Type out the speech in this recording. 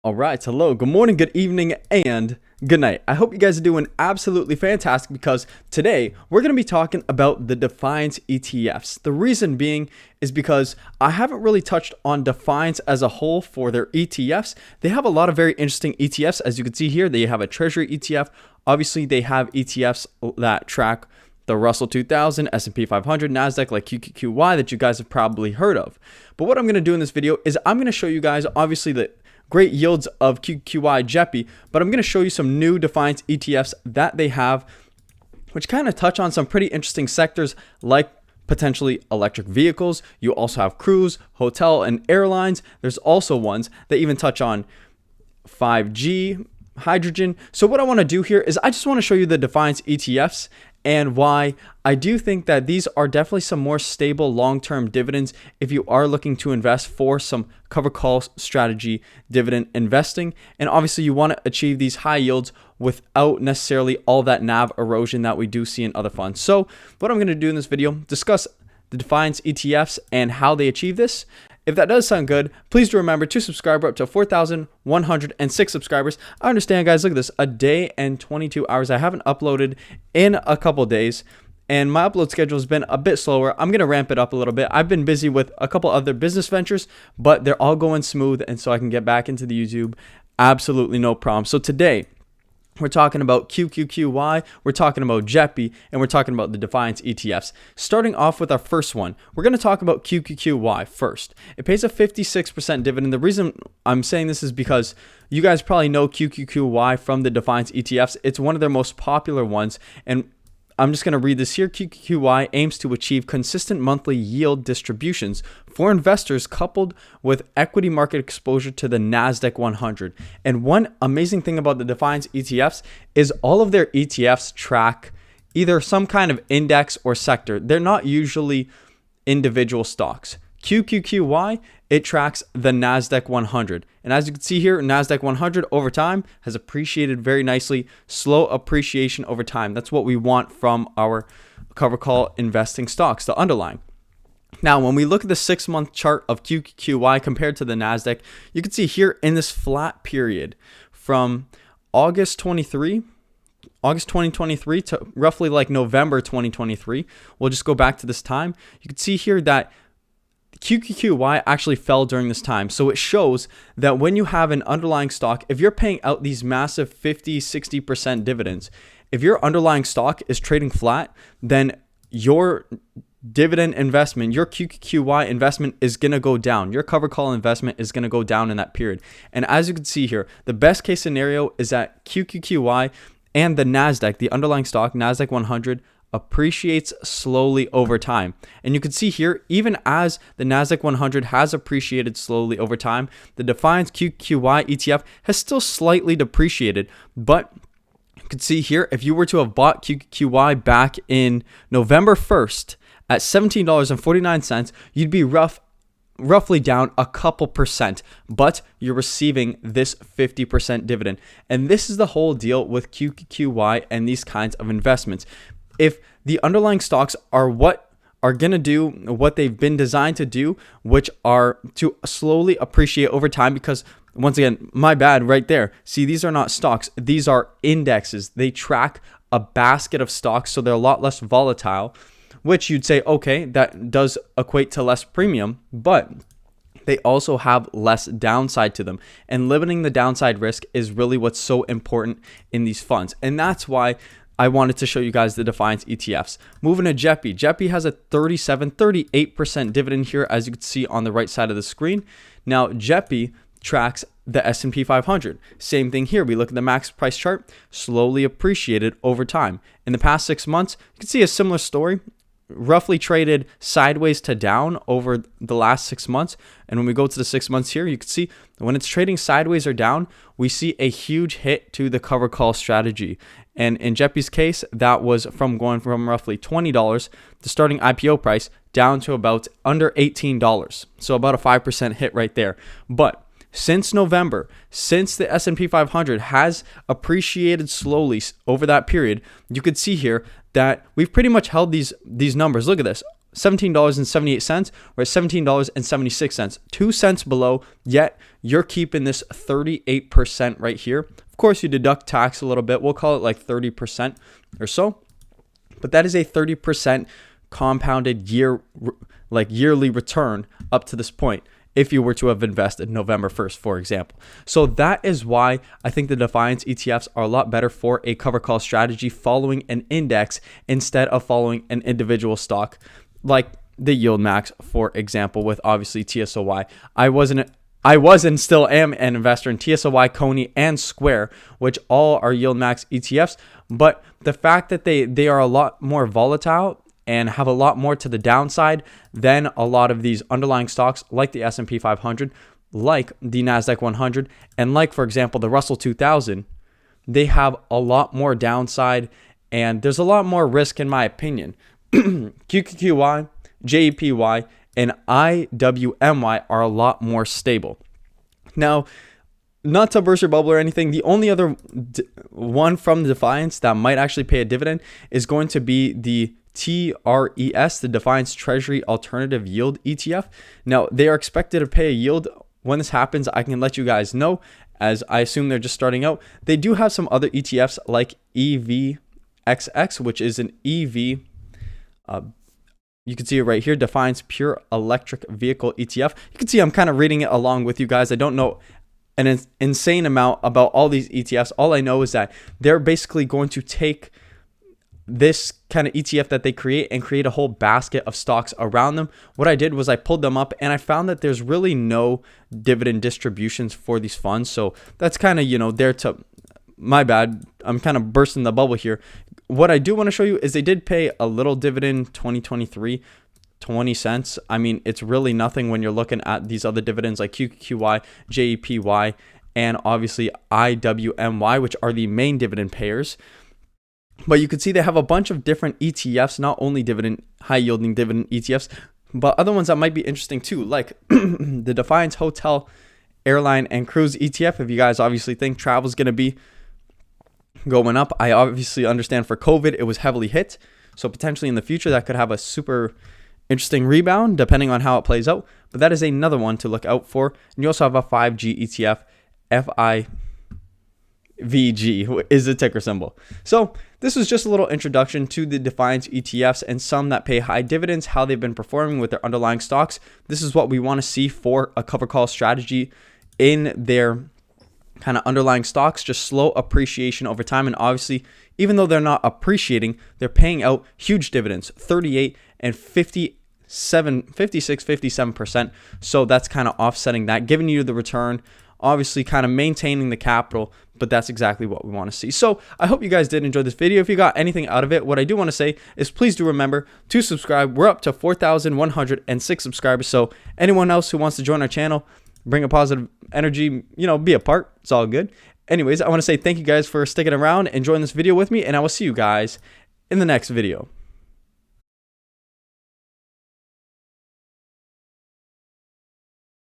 All right, hello, good morning, good evening, and good night. I hope you guys are doing absolutely fantastic because today we're going to be talking about the Defiance ETFs. The reason being is because I haven't really touched on Defiance as a whole for their ETFs. They have a lot of very interesting ETFs. As you can see here, they have a treasury ETF. Obviously, they have ETFs that track the Russell 2000, S&P 500, Nasdaq, like QQQy that you guys have probably heard of. But what I'm going to do in this video is I'm going to show you guys, obviously, the great yields of QQQy JEPY, but I'm going to show you some new Defiance ETFs that they have, which kind of touch on some pretty interesting sectors like potentially electric vehicles. You also have cruise, hotel, and airlines. There's also ones that even touch on 5G, hydrogen. So what I want to do here is I just want to show you the Defiance ETFs and why I do think that these are definitely some more stable long-term dividends if you are looking to invest for some cover call strategy dividend investing. And obviously you want to achieve these high yields without necessarily all that NAV erosion that we do see in other funds. So what I'm going to do in this video, discuss the Defiance ETFs and how they achieve this. If that does sound good, please do remember to subscribe. We're up to 4,106 subscribers. I understand, guys, look at this, a day and 22 hours. I haven't uploaded in a couple days, and my upload schedule has been a bit slower. I'm going to ramp it up a little bit. I've been busy with a couple other business ventures, but they're all going smooth, and so I can get back into the YouTube. Absolutely no problem. So today, we're talking about QQQy, we're talking about JEPY, and we're talking about the Defiance ETFs. Starting off with our first one, we're going to talk about QQQy first. It pays a 56% dividend. The reason I'm saying this is because you guys probably know QQQy from the Defiance ETFs. It's one of their most popular ones, and I'm just going to read this here. QQQy aims to achieve consistent monthly yield distributions for investors coupled with equity market exposure to the Nasdaq 100. And one amazing thing about the Defiance ETFs is all of their ETFs track either some kind of index or sector. They're not usually individual stocks. QQQy, it tracks the Nasdaq 100. And as you can see here, Nasdaq 100 over time has appreciated very nicely, slow appreciation over time. That's what we want from our cover call investing stocks, the underlying. Now, when we look at the 6-month chart of QQQy compared to the Nasdaq, you can see here in this flat period from August 2023 to roughly like November 2023. We'll just go back to this time. You can see here that QQQy actually fell during this time. So it shows that when you have an underlying stock, if you're paying out these massive 50, 60% dividends, if your underlying stock is trading flat, then your dividend investment, your QQQy investment is going to go down. Your cover call investment is going to go down in that period. And as you can see here, the best case scenario is that QQQy and the Nasdaq, the underlying stock, Nasdaq 100, appreciates slowly over time. And you can see here, even as the Nasdaq 100 has appreciated slowly over time, the Defiance QQQy ETF has still slightly depreciated. But you can see here, if you were to have bought QQQy back in November 1st at $17.49, you'd be roughly down a couple percent, but you're receiving this 50% dividend. And this is the whole deal with QQQy and these kinds of investments. If the underlying stocks are what are going to do what they've been designed to do, which are to slowly appreciate over time, because once again, my bad right there. See, these are not stocks. These are indexes. They track a basket of stocks, so they're a lot less volatile, which you'd say, okay, that does equate to less premium, but they also have less downside to them. And limiting the downside risk is really what's so important in these funds. And that's why I wanted to show you guys the Defiance ETFs. Moving to JEPY. JEPY has a 38% dividend here, as you can see on the right side of the screen. Now, JEPY tracks the S&P 500. Same thing here. We look at the max price chart, slowly appreciated over time. In the past 6 months, you can see a similar story. Roughly traded sideways to down over the last 6 months. And when we go to the 6 months here, you can see when it's trading sideways or down, we see a huge hit to the cover call strategy. And in JEPY's case, that was from going from roughly $20, the starting IPO price, down to about under $18. So about a 5% hit right there. But since November, since the S&P 500 has appreciated slowly over that period, you could see here that we've pretty much held these numbers. Look at this. $17.78. We're at $17.76, 2 cents below, yet you're keeping this 38% right here. Of course, you deduct tax a little bit. We'll call it like 30% or so, but that is a 30% compounded yearly return up to this point, if you were to have invested November 1st, for example. So that is why I think the Defiance ETFs are a lot better for a cover call strategy, following an index instead of following an individual stock, like the Yield Max, for example, with obviously TSOY. I was and still am an investor in TSOY, Coney, and Square, which all are Yield Max ETFs. But the fact that they are a lot more volatile and have a lot more to the downside than a lot of these underlying stocks like the S&P 500, like the Nasdaq 100, and like, for example, the Russell 2000, they have a lot more downside and there's a lot more risk, in my opinion. QQQy, JEPY, and IWMY are a lot more stable. Now, not to burst your bubble or anything, the only other one from Defiance that might actually pay a dividend is going to be the TRES, the Defiance Treasury Alternative Yield ETF. Now, they are expected to pay a yield. When this happens, I can let you guys know, as I assume they're just starting out. They do have some other ETFs like EVXX, which is an EV. You can see it right here, Defiance Pure Electric Vehicle ETF. You can see I'm kind of reading it along with you guys. I don't know an insane amount about all these ETFs. All I know is that they're basically going to take this kind of ETF that they create and create a whole basket of stocks around them. What I did was I pulled them up and I found that there's really no dividend distributions for these funds. So that's kind of, there to, my bad, I'm kind of bursting the bubble here. What I do want to show you is they did pay a little dividend 2023, 20 cents. I mean, it's really nothing when you're looking at these other dividends like QQQy, JEPY, and obviously IWMY, which are the main dividend payers. But you can see they have a bunch of different ETFs, not only high yielding dividend ETFs, but other ones that might be interesting too, like the Defiance Hotel, Airline, and Cruise ETF. If you guys obviously think travel is going to be going up, I obviously understand for COVID, it was heavily hit. So potentially in the future, that could have a super interesting rebound depending on how it plays out. But that is another one to look out for. And you also have a 5G ETF, FIVG is the ticker symbol. So this was just a little introduction to the Defiance ETFs and some that pay high dividends, how they've been performing with their underlying stocks. This is what we want to see for a cover call strategy in their kind of underlying stocks, just slow appreciation over time. And obviously, even though they're not appreciating, they're paying out huge dividends, 38 and 56, 57%. So that's kind of offsetting that, giving you the return, obviously kind of maintaining the capital, but that's exactly what we want to see. So I hope you guys did enjoy this video. If you got anything out of it, what I do want to say is please do remember to subscribe. We're up to 4,106 subscribers. So anyone else who wants to join our channel, bring a positive energy, be a part, it's all good. Anyways, I want to say thank you guys for sticking around and joining this video with me, and I will see you guys in the next video.